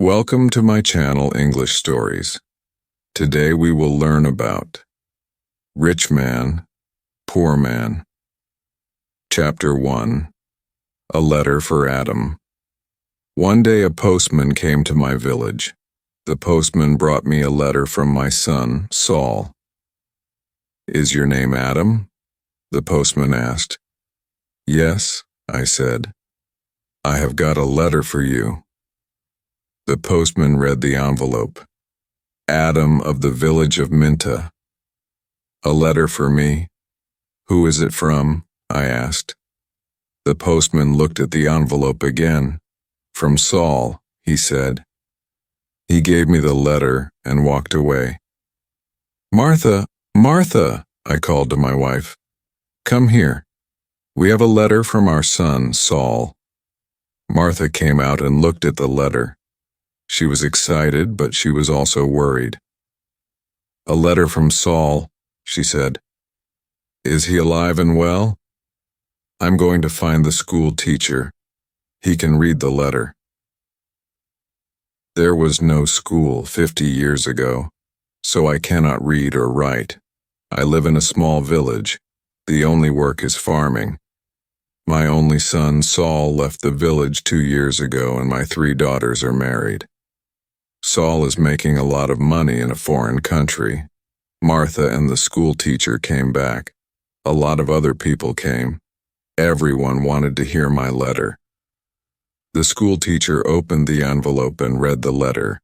Welcome to my channel English Stories. Today we will learn about Rich Man, Poor Man. Chapter 1. A Letter for Adam. One day a postman came to my village. The postman brought me a letter from my son, Saul. "Is your name Adam?" the postman asked. "Yes," I said. "I have got a letter for you." The postman read the envelope. Adam of the village of Minta. "A letter for me? Who is it from?" I asked. The postman looked at the envelope again. "From Saul," he said. He gave me the letter and walked away. "Martha, Martha," I called to my wife. "Come here. We have a letter from our son, Saul." Martha came out and looked at the letter. She was excited, but she was also worried. "A letter from Saul," she said. "Is he alive and well?" "I'm going to find the school teacher. He can read the letter." There was no school 50 years ago, so I cannot read or write. I live in a small village. The only work is farming. My only son, Saul, left the village 2 years ago, and my 3 daughters are married. Saul is making a lot of money in a foreign country. Martha and the school teacher came back. A lot of other people came. Everyone wanted to hear my letter. The school teacher opened the envelope and read the letter.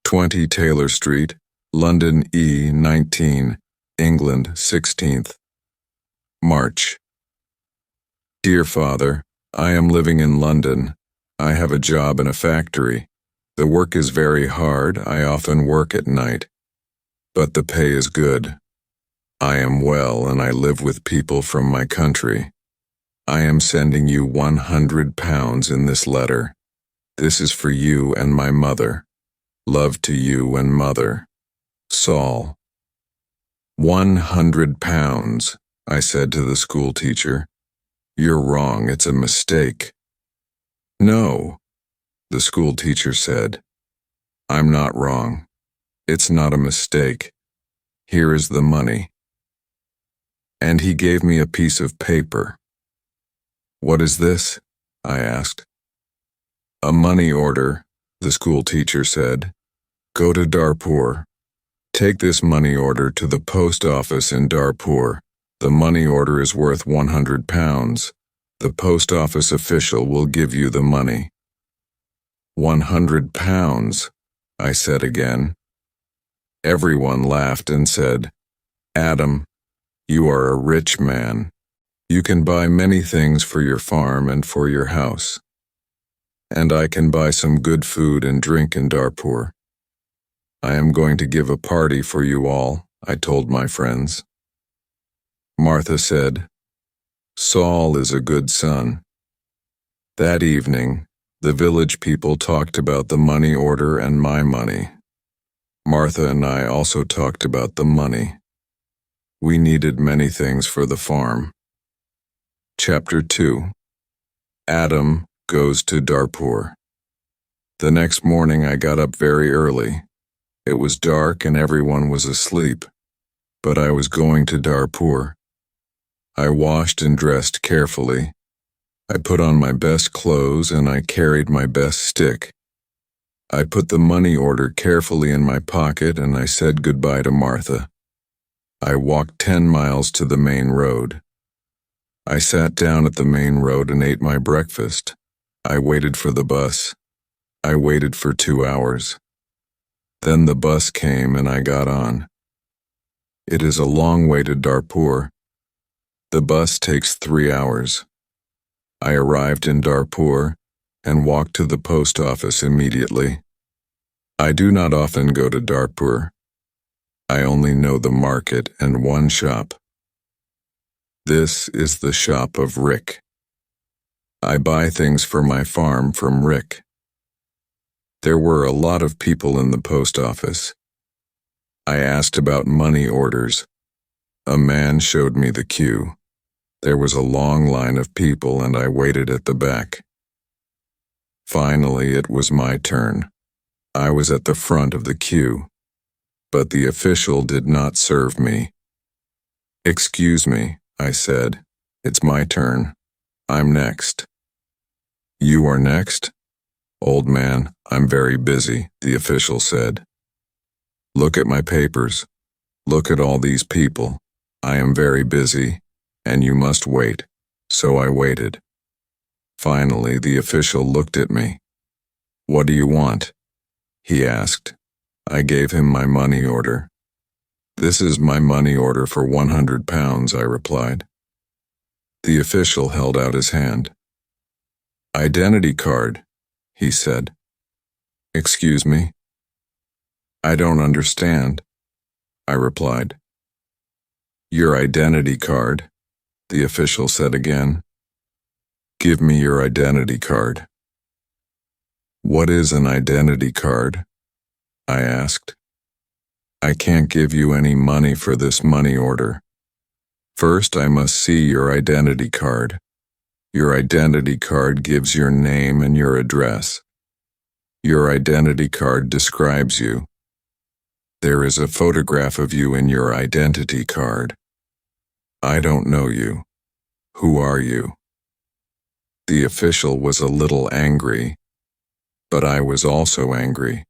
20 Taylor Street, London E. 19, England 16th. March. Dear Father, I am living in London. I have a job in a factory. The work is very hard. I often work at night. But the pay is good. I am well and I live with people from my country. I am sending you £100 in this letter. This is for you and my mother. Love to you and mother. Saul. £100, I said to the school teacher. "You're wrong, it's a mistake." "No," the school teacher said. "I'm not wrong. It's not a mistake. Here is the money." And he gave me a piece of paper. "What is this?" I asked. "A money order," the school teacher said. "Go to Darpur. Take this money order to the post office in Darpur. The money order is worth £100. The post office official will give you the money." £100, I said again. Everyone laughed and said, "Adam, you are a rich man. You can buy many things for your farm and for your house. And I can buy some good food and drink in Darpur. I am going to give a party for you all," I told my friends. Martha said, "Saul is a good son." That evening, the village people talked about the money order and my money. Martha and I also talked about the money. We needed many things for the farm. Chapter 2. Adam goes to Darpur. The next morning I got up very early. It was dark and everyone was asleep, but I was going to Darpur. I washed and dressed carefully. I put on my best clothes and I carried my best stick. I put the money order carefully in my pocket and I said goodbye to Martha. I walked 10 miles to the main road. I sat down at the main road and ate my breakfast. I waited for the bus. I waited for 2 hours. Then the bus came and I got on. It is a long way to Darpur. The bus takes 3 hours. I arrived in Darpur and walked to the post office immediately. I do not often go to Darpur. I only know the market and one shop. This is the shop of Rick. I buy things for my farm from Rick. There were a lot of people in the post office. I asked about money orders. A man showed me the queue. There was a long line of people and I waited at the back. Finally, it was my turn. I was at the front of the queue, but the official did not serve me. "Excuse me," I said. "It's my turn. I'm next." "You are next?" "Old man, I'm very busy," the official said. "Look at my papers. Look at all these people. I am very busy, and you must wait." So I waited. Finally, the official looked at me. "What do you want?" he asked. I gave him my money order. "This is my money order for £100, I replied. The official held out his hand. "Identity card," he said. "Excuse me?" "I don't understand," I replied. "Your identity card," the official said again. "Give me your identity card." "What is an identity card?" I asked. "I can't give you any money for this money order. First, I must see your identity card. Your identity card gives your name and your address. Your identity card describes you. There is a photograph of you in your identity card. I don't know you. Who are you?" The official was a little angry, but I was also angry.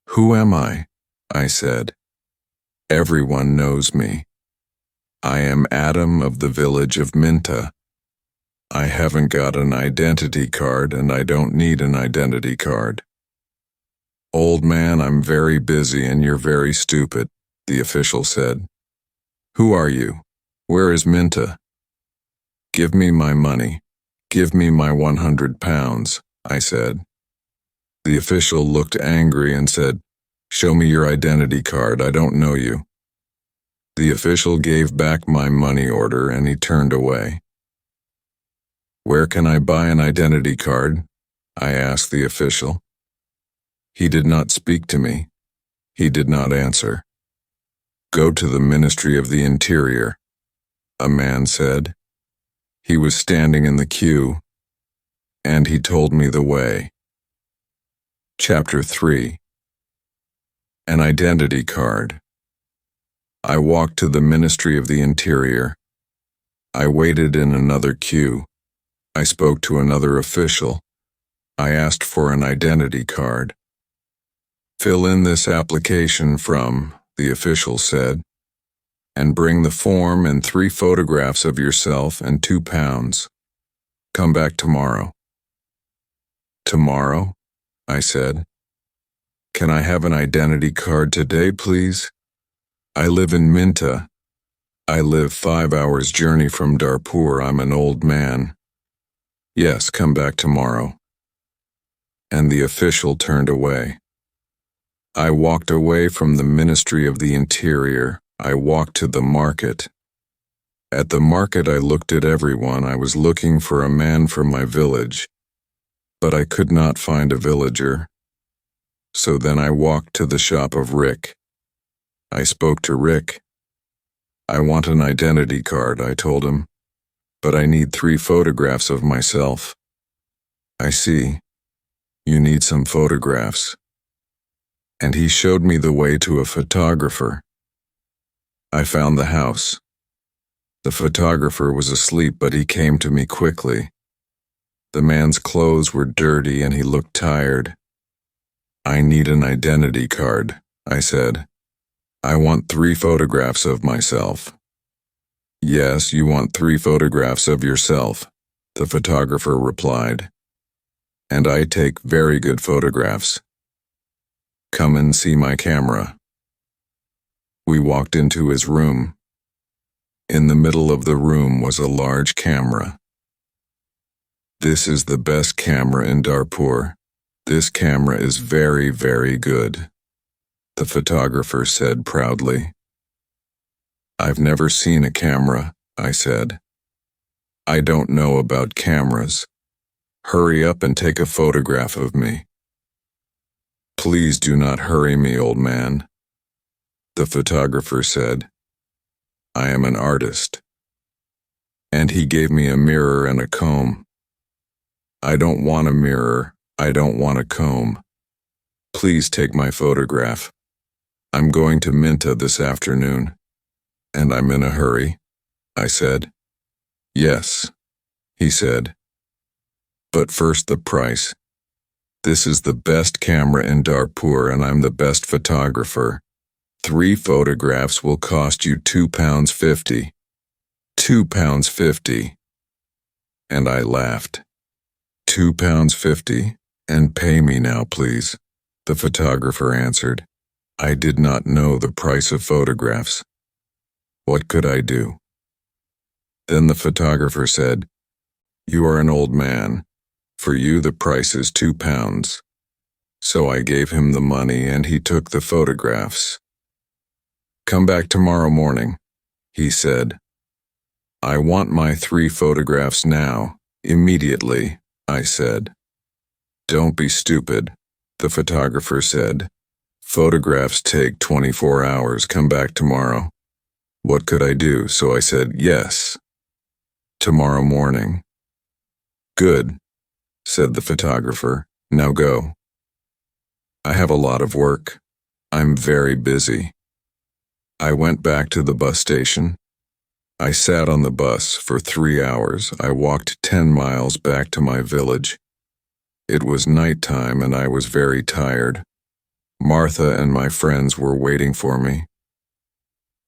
"Who am I?" I said. "Everyone knows me. I am Adam of the village of Minta. I haven't got an identity card and I don't need an identity card." "Old man, I'm very busy and you're very stupid," the official said. "Who are you? Where is Minta?" "Give me my money. Give me my £100, I said. The official looked angry and said, "Show me your identity card, I don't know you." The official gave back my money order and he turned away. "Where can I buy an identity card?" I asked the official. He did not speak to me. He did not answer. "Go to the Ministry of the Interior," a man said. He was standing in the queue, and he told me the way. Chapter 3. An Identity Card. I walked to the Ministry of the Interior. I waited in another queue. I spoke to another official. I asked for an identity card. "Fill in this application from," the official said, "and bring the form and 3 photographs of yourself and £2. Come back tomorrow." "Tomorrow?" I said. "Can I have an identity card today, please? I live in Minta. I live 5 hours' journey from Darpur. I'm an old man." "Yes, come back tomorrow." And the official turned away. I walked away from the Ministry of the Interior. I walked to the market. At the market I looked at everyone. I was looking for a man from my village, but I could not find a villager. So then I walked to the shop of Rick. I spoke to Rick. "I want an identity card," I told him, "but I need 3 photographs of myself." "I see. You need some photographs." And he showed me the way to a photographer. I found the house. The photographer was asleep, but he came to me quickly. The man's clothes were dirty and he looked tired. "I need an identity card," I said. "I want 3 photographs of myself." "Yes, you want 3 photographs of yourself," the photographer replied. "And I take very good photographs. Come and see my camera." We walked into his room. In the middle of the room was a large camera. "This is the best camera in Darpur. This camera is very, very good," the photographer said proudly. "I've never seen a camera," I said. "I don't know about cameras. Hurry up and take a photograph of me." "Please do not hurry me, old man," the photographer said. "I am an artist." And he gave me a mirror and a comb. "I don't want a mirror. I don't want a comb. Please take my photograph. I'm going to Minta this afternoon. And I'm in a hurry, I said. Yes, he said. But first the price. This is the best camera in Darpur and I'm the best photographer. 3 photographs will cost you £2.50. £2.50. And I laughed. £2.50, and pay me now, please, the photographer answered. I did not know the price of photographs. What could I do? Then the photographer said, You are an old man. For you the price is £2. So I gave him the money and he took the photographs. Come back tomorrow morning, he said. I want my 3 photographs now, immediately, I said. Don't be stupid, the photographer said. Photographs take 24 hours, come back tomorrow. What could I do? So I said, yes. Tomorrow morning. Good, said the photographer. Now go. I have a lot of work. I'm very busy. I went back to the bus station. I sat on the bus for 3 hours. I walked 10 miles back to my village. It was nighttime and I was very tired. Martha and my friends were waiting for me.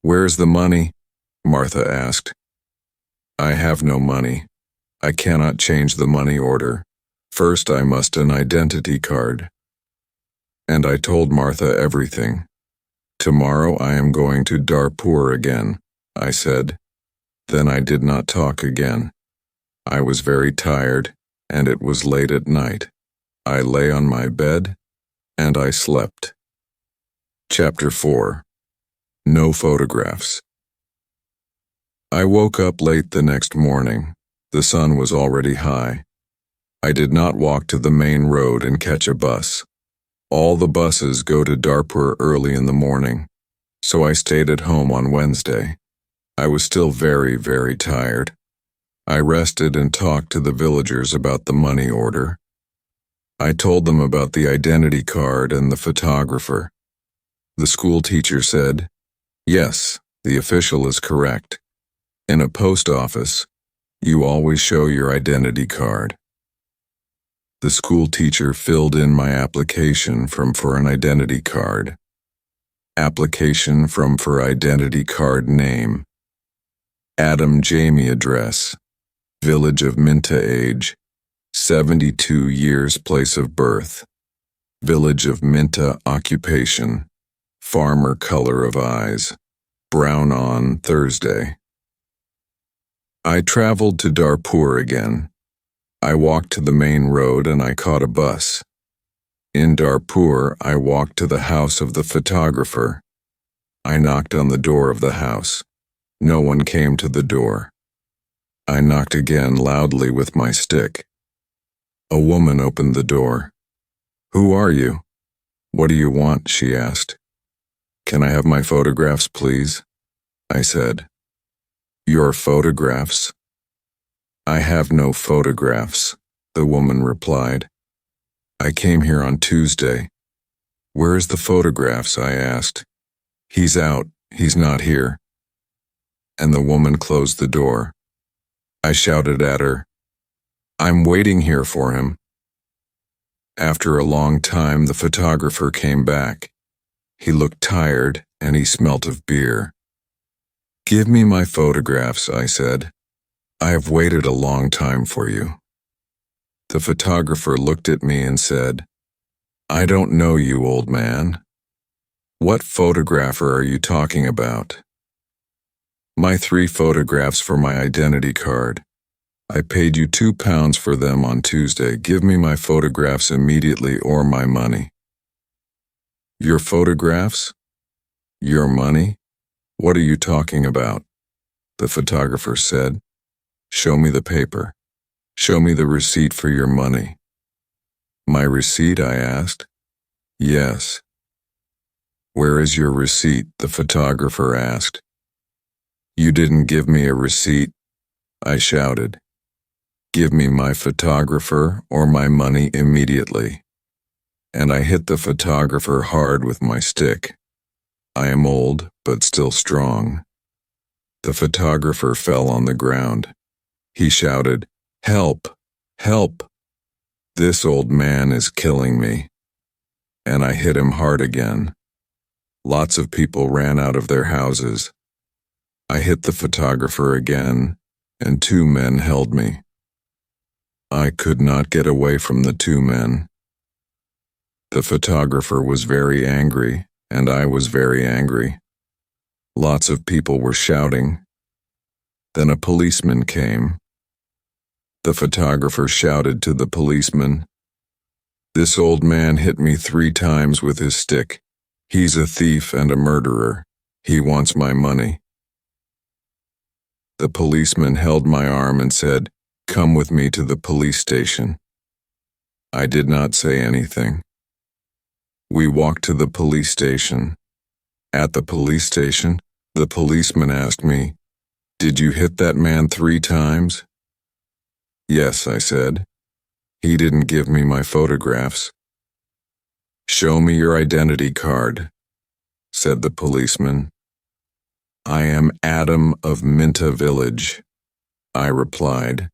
Where's the money? Martha asked. I have no money. I cannot change the money order. First I must an identity card. And I told Martha everything. Tomorrow I am going to Darpur again, I said. Then I did not talk again. I was very tired, and it was late at night. I lay on my bed, and I slept. Chapter 4. No photographs. I woke up late the next morning. The sun was already high. I did not walk to the main road and catch a bus. All the buses go to Darpur early in the morning, so I stayed at home on Wednesday. I was still very, very tired. I rested and talked to the villagers about the money order. I told them about the identity card and the photographer. The school teacher said, Yes, the official is correct. In a post office, you always show your identity card. The school teacher filled in my application for an identity card. Application for identity card name. Adam Jamie address. Village of Minta age. 72 years place of birth. Village of Minta occupation. Farmer color of eyes. Brown on Thursday. I traveled to Darpur again. I walked to the main road and I caught a bus. In Darpur, I walked to the house of the photographer. I knocked on the door of the house. No one came to the door. I knocked again loudly with my stick. A woman opened the door. Who are you? What do you want? She asked. Can I have my photographs, please? I said. Your photographs? I have no photographs, the woman replied. I came here on Tuesday. Where's the photographs? I asked. He's out. He's not here. And the woman closed the door. I shouted at her, I'm waiting here for him. After a long time, the photographer came back. He looked tired and he smelt of beer. Give me my photographs, I said. I have waited a long time for you. The photographer looked at me and said, I don't know you, old man. What photographer are you talking about? My 3 photographs for my identity card. I paid you £2 for them on Tuesday. Give me my photographs immediately or my money. Your photographs? Your money? What are you talking about? The photographer said. Show me the paper. Show me the receipt for your money. My receipt? I asked. Yes. Where is your receipt? The photographer asked. You didn't give me a receipt, I shouted. Give me my photographer or my money immediately. and I hit the photographer hard with my stick. I am old, but still strong. The photographer fell on the ground. He shouted, "Help! Help! This old man is killing me." And I hit him hard again. Lots of people ran out of their houses. I hit the photographer again, and 2 men held me. I could not get away from the 2 men. The photographer was very angry, and I was very angry. Lots of people were shouting. Then a policeman came. The photographer shouted to the policeman, "This old man hit me 3 times with his stick. He's a thief and a murderer. He wants my money." The policeman held my arm and said, "Come with me to the police station." I did not say anything. We walked to the police station. At the police station, the policeman asked me, "Did you hit that man 3 times?" "Yes," I said. "He didn't give me my photographs." "Show me your identity card," said the policeman. "I am Adam of Minta Village," I replied,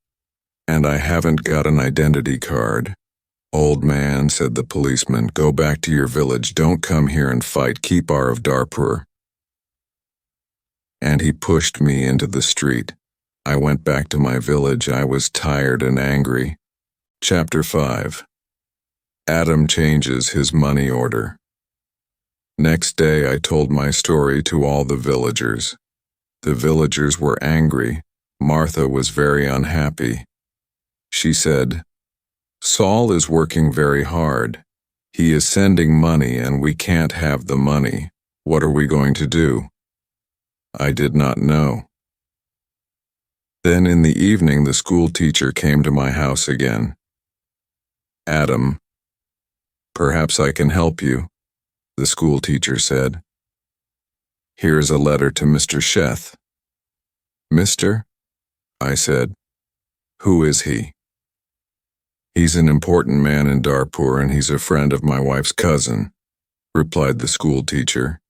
"and I haven't got an identity card." "Old man," said the policeman, "go back to your village. Don't come here and fight. Keep out of Darpur." And he pushed me into the street. I went back to my village. I was tired and angry. Chapter 5. Adam changes his money order. Next day I told my story to all the villagers. The villagers were angry. Martha was very unhappy. She said, "Saul is working very hard. He is sending money and we can't have the money. What are we going to do?" I did not know. Then in the evening the school teacher came to my house again. "Adam, perhaps I can help you," the school teacher said. "Here's a letter to Mr. Sheth." "Mr.?" I said. "Who is he?" "He's an important man in Darpur and he's a friend of my wife's cousin," replied the school teacher.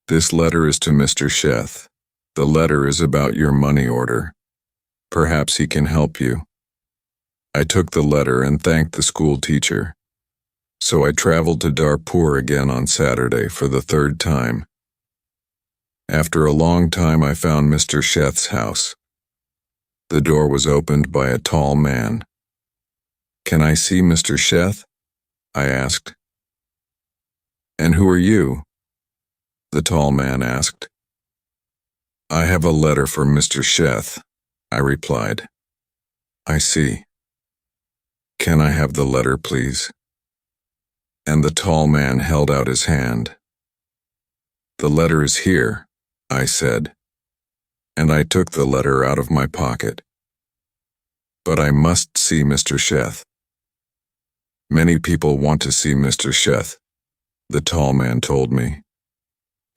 "This letter is to Mr. Sheth. The letter is about your money order. Perhaps he can help you." I took the letter and thanked the school teacher. So I traveled to Darpur again on Saturday for the 3rd time. After a long time I found Mr. Sheth's house. The door was opened by a tall man. "Can I see Mr. Sheth?" I asked. "And who are you?" the tall man asked. "I have a letter for Mr. Sheth," I replied. "I see. Can I have the letter, please?" And the tall man held out his hand. "The letter is here," I said, and I took the letter out of my pocket. "But I must see Mr. Sheth." "Many people want to see Mr. Sheth," the tall man told me.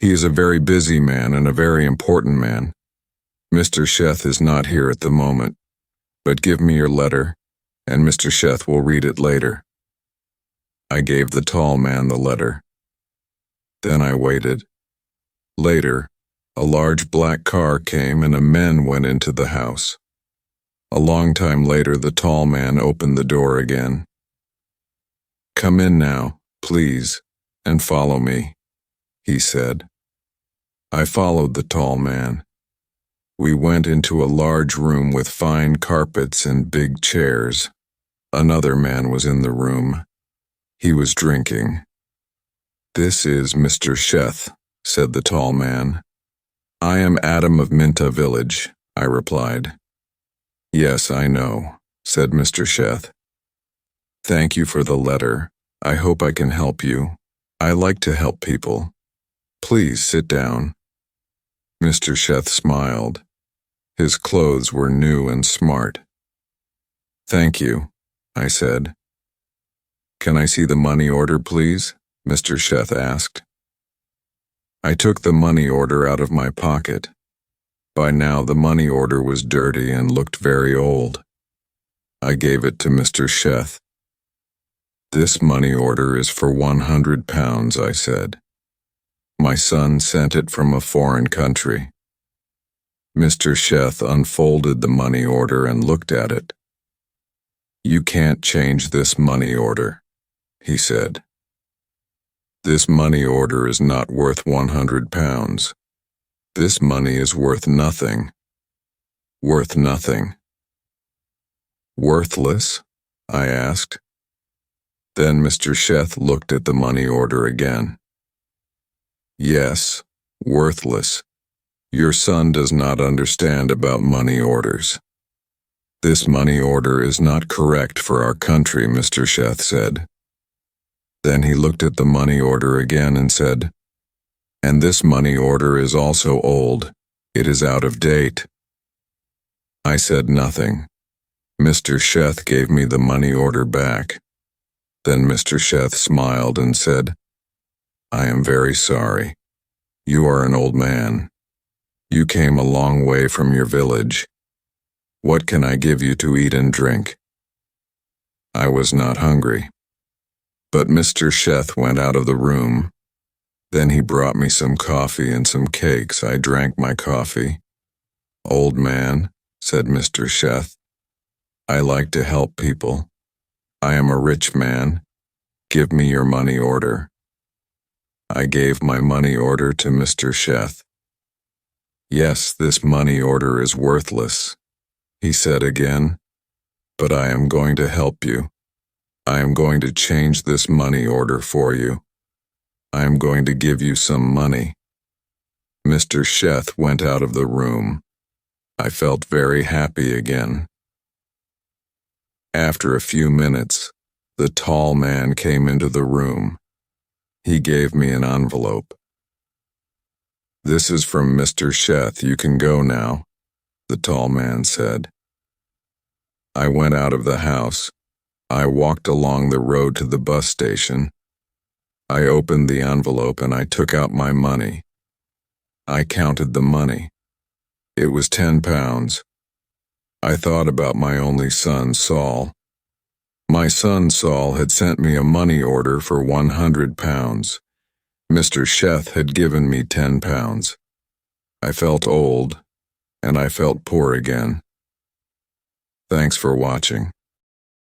"He is a very busy man and a very important man. Mr. Sheth is not here at the moment, but give me your letter, and Mr. Sheth will read it later." I gave the tall man the letter. Then I waited. Later, a large black car came and a man went into the house. A long time later, the tall man opened the door again. "Come in now, please, and follow me," he said. I followed the tall man. We went into a large room with fine carpets and big chairs. Another man was in the room. He was drinking. "This is Mr. Sheth," said the tall man. "I am Adam of Minta Village," I replied. "Yes, I know," said Mr. Sheth. "Thank you for the letter. I hope I can help you. I like to help people. Please sit down." Mr. Sheth smiled. His clothes were new and smart. "Thank you," I said. "Can I see the money order, please?" Mr. Sheth asked. I took the money order out of my pocket. By now the money order was dirty and looked very old. I gave it to Mr. Sheth. This money order is for 100 pounds, I said. My son sent it from a foreign country. Mr. Sheth unfolded the money order and looked at it. You can't change this money order, he said. This money order is not worth 100 pounds. This money is worth nothing. Worth nothing. Worthless? I asked. Then Mr. Sheth looked at the money order again. Yes, worthless. Your son does not understand about money orders. This money order is not correct for our country, Mr. Sheth said. Then he looked at the money order again and said, and this money order is also old. It is out of date. I said nothing. Mr. Sheth gave me the money order back. Then Mr. Sheth smiled and said, I am very sorry. You are an old man. You came a long way from your village. What can I give you to eat and drink? I was not hungry. But Mr. Sheth went out of the room. Then he brought me some coffee and some cakes. I drank my coffee. Old man, said Mr. Sheth, I like to help people. I am a rich man. Give me your money order. I gave my money order to Mr. Sheth. Yes, this money order is worthless, he said again, but I am going to help you. I am going to change this money order for you. I am going to give you some money. Mr. Sheth went out of the room. I felt very happy again. After a few minutes, the tall man came into the room. He gave me an envelope. This is from Mr. Sheth. You can go now, the tall man said. I went out of the house. I walked along the road to the bus station. I opened the envelope and I took out my money. I counted the money. It was 10 pounds. I thought about my only son, Saul. My son, Saul, had sent me a money order for 100 pounds. Mr. Sheth had given me 10 pounds. I felt old, and I felt poor again. Thanks for watching.